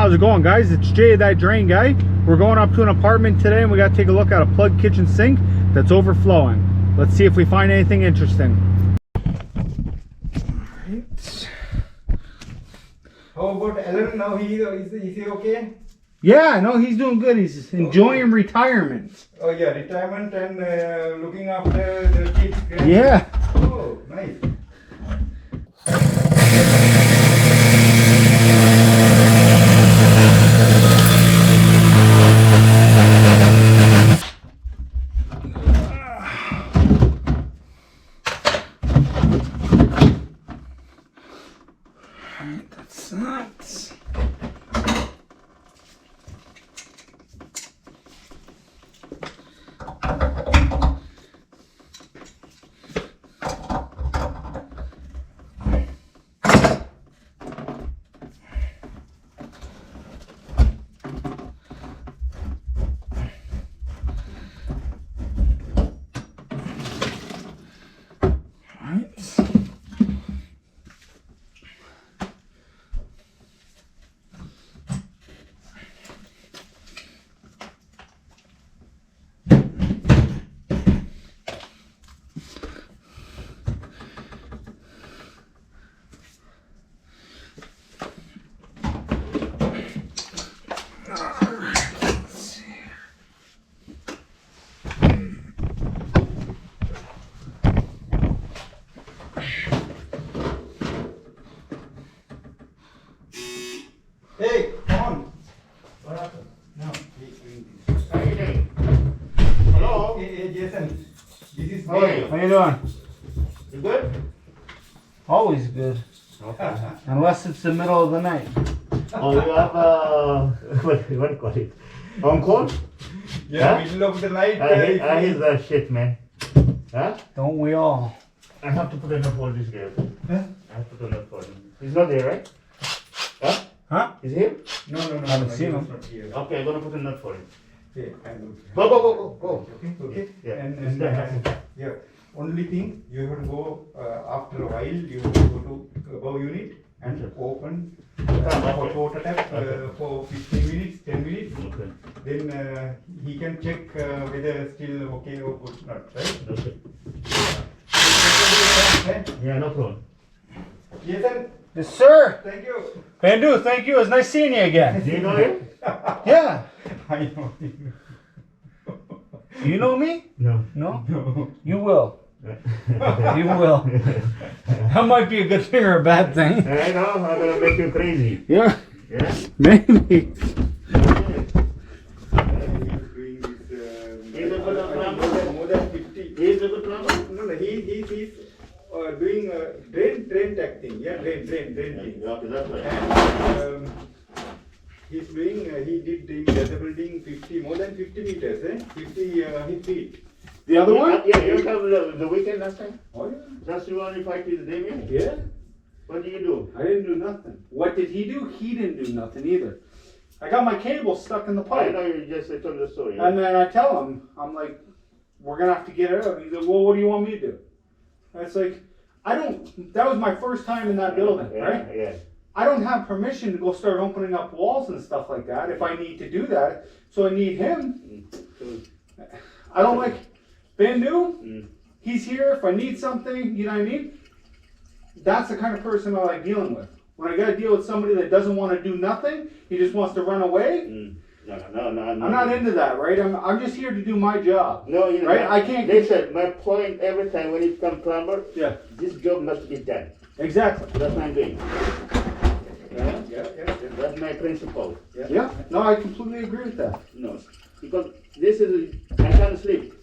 How's it going, guys? It's Jay, that drain guy. We're going up to an apartment today and we got to take a look at a plugged kitchen sink that's overflowing. Let's see if we find anything interesting. Right. How about Alan now? Is he okay? Yeah, no, he's doing good. He's enjoying retirement. Oh yeah, retirement and looking after the kids. Yeah. Oh, nice. Alright, that sucks. Hey, come on. What happened? No. Hello. Hey, Jason. This is How are you? How you doing? You good? Always good. Okay. Unless it's the middle of the night. Oh, you have what do you call it? Unclog? Yeah, Huh? middle of the night. I hate that shit, man. Huh? Don't we all? I have to put a note for this guy. Huh? I have to put a note for him. He's not there, right? Huh? Huh? Is he here? No. Haven't seen him. Not here. Okay, I'm gonna put a note for him. Yeah, I will. Go. Okay. Yeah. And This guy has to- yeah, only thing you have to go after a while. You have to go to above unit and Okay. open Okay. water tap Okay. for 15 minutes, 10 minutes. Okay. Then he can check whether still okay or good not, right? Okay. Okay. Yeah, no problem. Jason, Yes, sir. thank you. Bandu, thank you. It's nice seeing you again. Do you know him? Yeah. I know him. You know me? No. No? No. You will. You will. That might be a good thing or a bad thing. I know, I'm gonna make you crazy. Yeah. Yeah? Maybe. Okay. He's doing this He's a good plumber? more than 50. He's a good plumber? No, he's doing drain tacting. Yeah, drain thing. Okay, that's right. And he's doing, he did in the other building more than 50 meters, 50 feet. The other one? Yeah, you have the weekend last time? Oh yeah. Just you only fight with Damien? Yeah. What do you do? I didn't do nothing. What did he do? He didn't do nothing either. I got my cable stuck in the I pipe. know you just told the story. And then I tell him, I'm like, we're going to have to get it out. He's like, well, what do you want me to do? And it's like, that was my first time in that building, right? Yeah. I don't have permission to go start opening up walls and stuff like that if I need to do that. So I need him. I don't like Bandu. He's here if I need something, you know what I mean? That's the kind of person I like dealing with. When I got to deal with somebody that doesn't want to do nothing, he just wants to run away. No. I'm not into that, right? I'm just here to do my job. No, you know, right? I can't. Listen, my point every time when it comes plumber, Yeah. this job must be done. Exactly. That's what I'm doing. Yeah. That's my principle. Yeah. No, I completely agree with that. No, because this is, I can't sleep.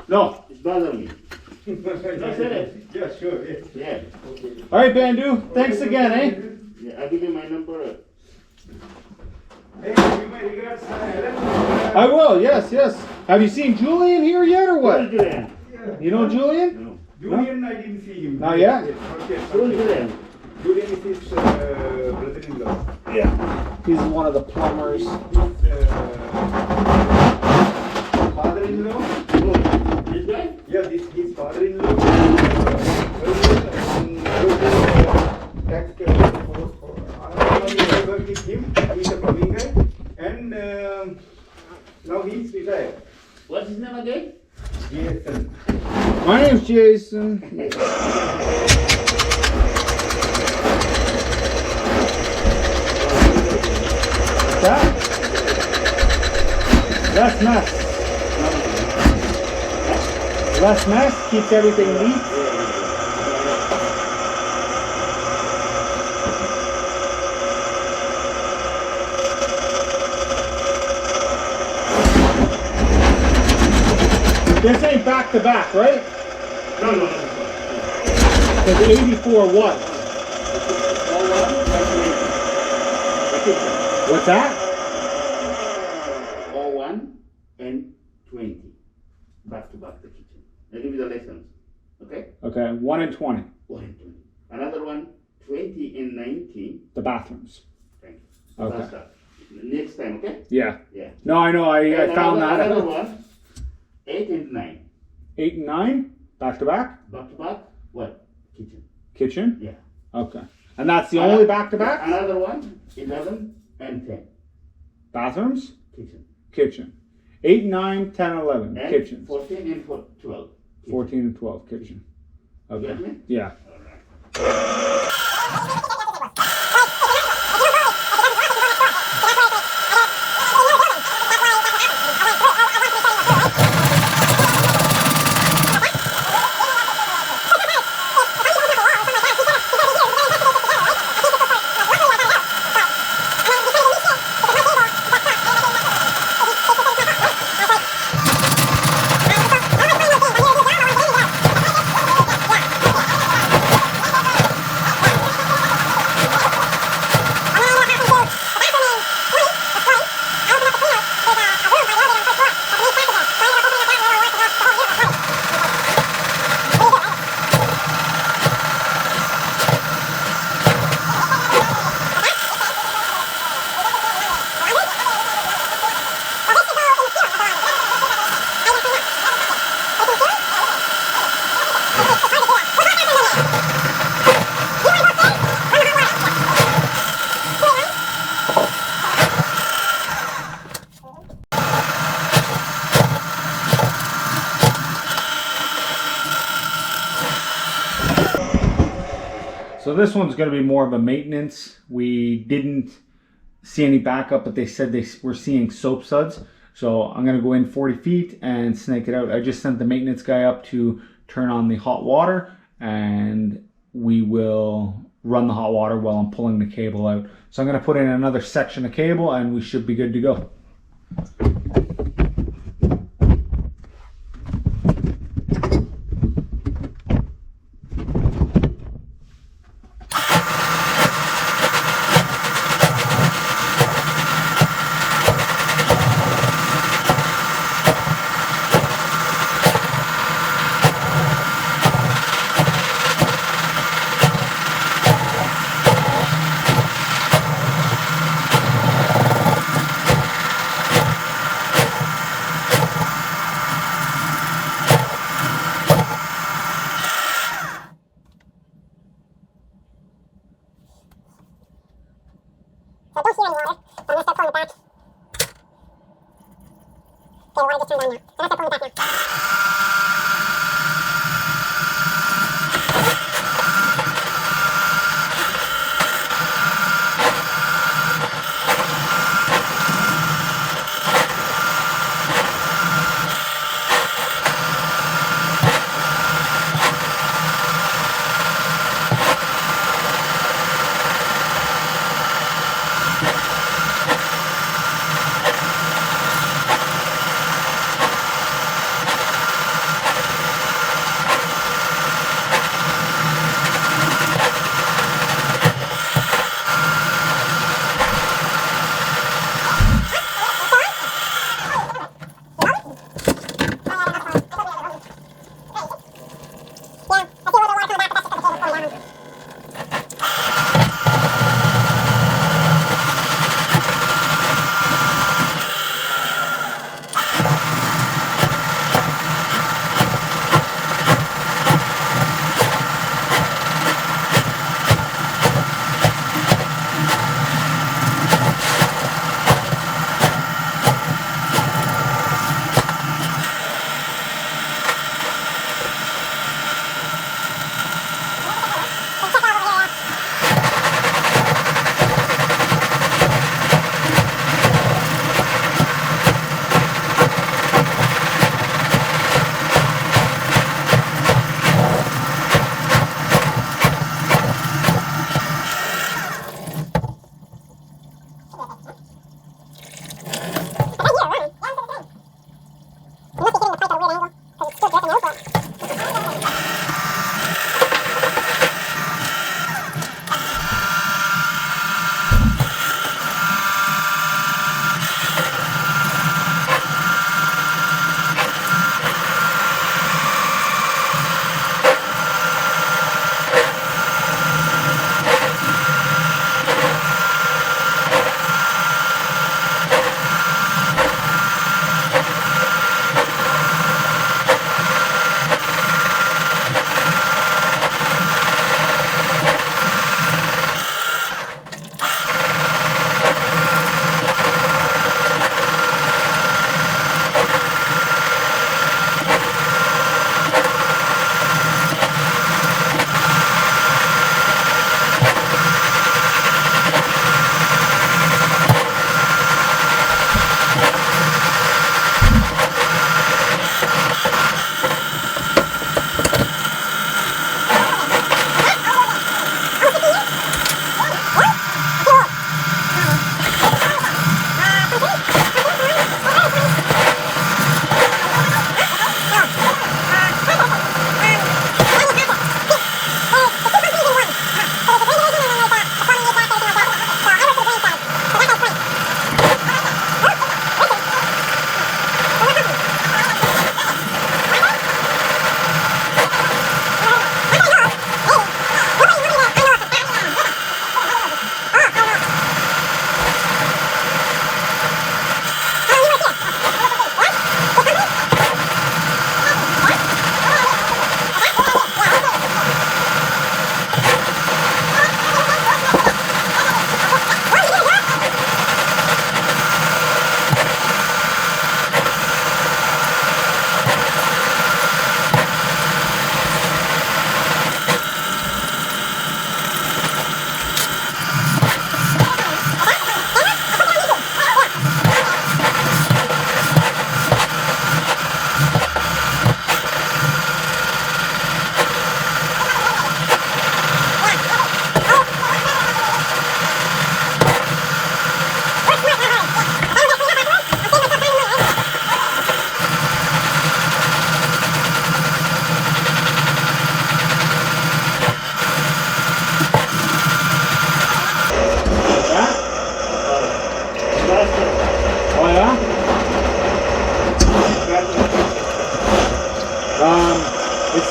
No. It's bothering me. No, serious. Yeah, sure. Yeah. Yeah. Okay. All right, Bandu. Thanks again, eh? Yeah, I'll give you my number. Hey, give my regards, Alan. I will. Yes. Have you seen Julian here yet, or Who's what? Julian? Yeah. You know Julian? No. Julian, I didn't see him. Not yet? Who's Julian? Julian is his brother-in-law. Yeah. He's one of the plumbers. His father-in-law. Who? This guy? Yeah, his father-in-law. Tax I work with him. He's a plumbing guy. What's his name again? Jason. My name's Jason. That? Less mess. Less mess keeps everything neat. This ain't back to back, right? No. Because 84 what? What's that? 01 and 20. Back to back the kitchen. I'll give you the lessons. Okay? Okay, 1 and 20. 1 and 20. Another one, 20 and 19. The bathrooms. Thank you. Okay. That's that. Next time, okay? Yeah. Yeah. No, I know. I And found another that. one, 8 and 9. 8 and 9, back to back. Back to back, what? Kitchen. Kitchen. Yeah. Okay. And that's the only back to back. Another one, 11 and 10. Bathrooms. Kitchen. Kitchen. 8, 9, 10, 11. And Kitchens. 14 and 12. Kitchen. 14 and 12. Kitchen. You Okay. get me? Yeah. All right. So this one's going to be more of a maintenance. We didn't see any backup, but they said they were seeing soap suds. So I'm going to go in 40 feet and snake it out. I just sent the maintenance guy up to turn on the hot water, and we will run the hot water while I'm pulling the cable out. So I'm going to put in another section of cable and we should be good to go. So I don't hear any water, so I'm going to start pulling it back. Okay, the water just turned on now. So I'm going to start pulling it back now.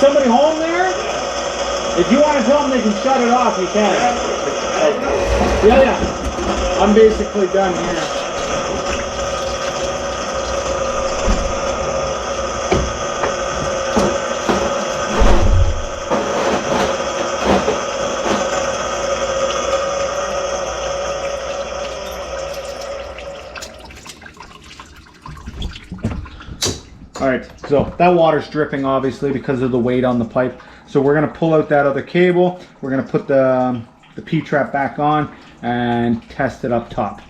somebody home there? If you want to tell them they can shut it off, you can. Yeah. I'm basically done here. All right, so that water's dripping obviously because of the weight on the pipe. So we're gonna pull out that other cable. We're gonna put the P-trap back on and test it up top.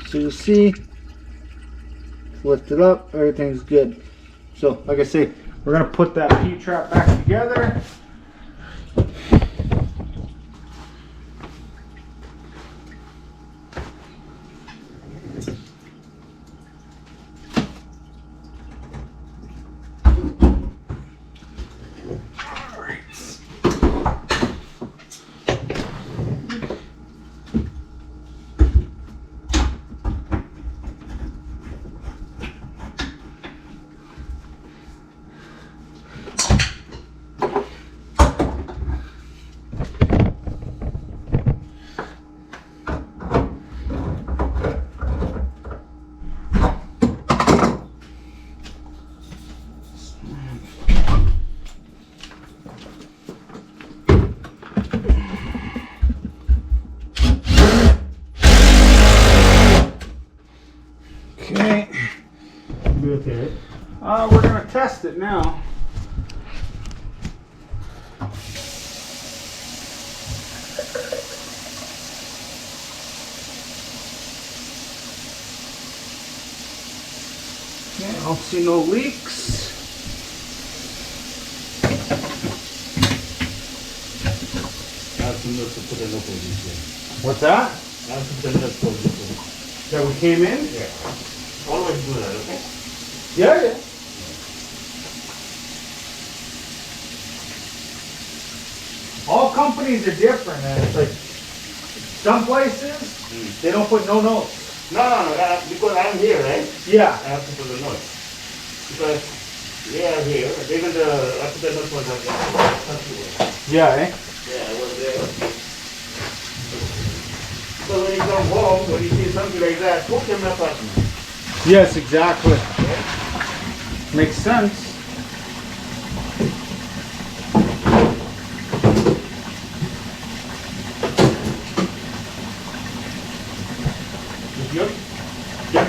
So you see, lift it up, everything's good. So like I say, we're gonna put that P-trap back together. Okay. Okay. We're gonna test it now. Okay, I don't see no leaks. What's that? That we came in? Yeah. Always do that, okay? Yeah, yeah. All companies are different, and it's like some places they don't put no notes. No, because I'm here, right? Yeah. I have to put the notes. Because they are here, even the after the notes was like that. Yeah, eh? Yeah, I was there. So when you come home, when you see something like that, book your apartment. Yes, exactly. Makes sense. Is yours? Yeah.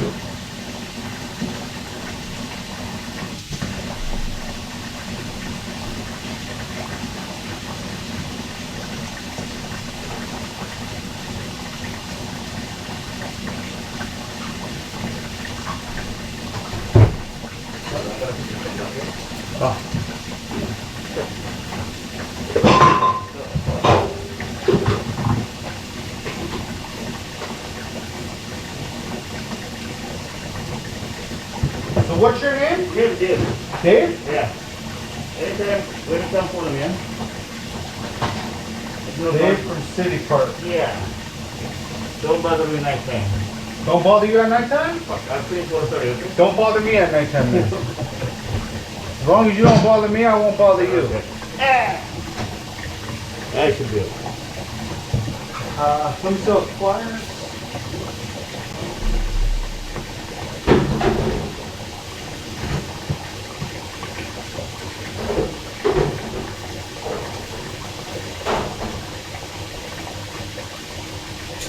So what's your name? Dave. Dave? Yeah. Anytime, when you come for me, yeah? It's no Dave problem. from City Park. Yeah. Don't bother me night time. Don't bother you at nighttime? I'll finish 4:30, okay? Don't bother me at nighttime then. As long as you don't bother me, I won't bother you. I should be okay. Let me sell pliers.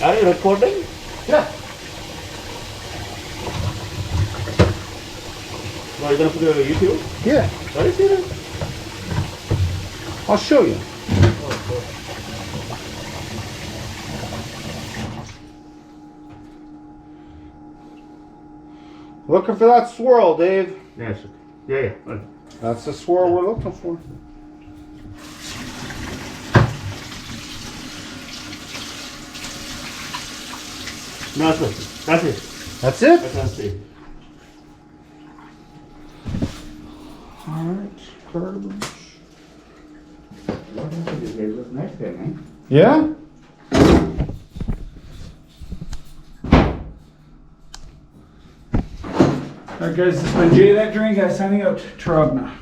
Are you recording? Yeah. Are you gonna put it on YouTube? Yeah. Are you serious? I'll show you. Looking for that swirl, Dave. Yes. Yeah. That's the swirl we're looking for. No, that's it. That's it? I can see. Alright, garbage. What happened is it was nice there, man. Yeah? Alright guys, this has been Jay That Drink Guy signing out. Trogna.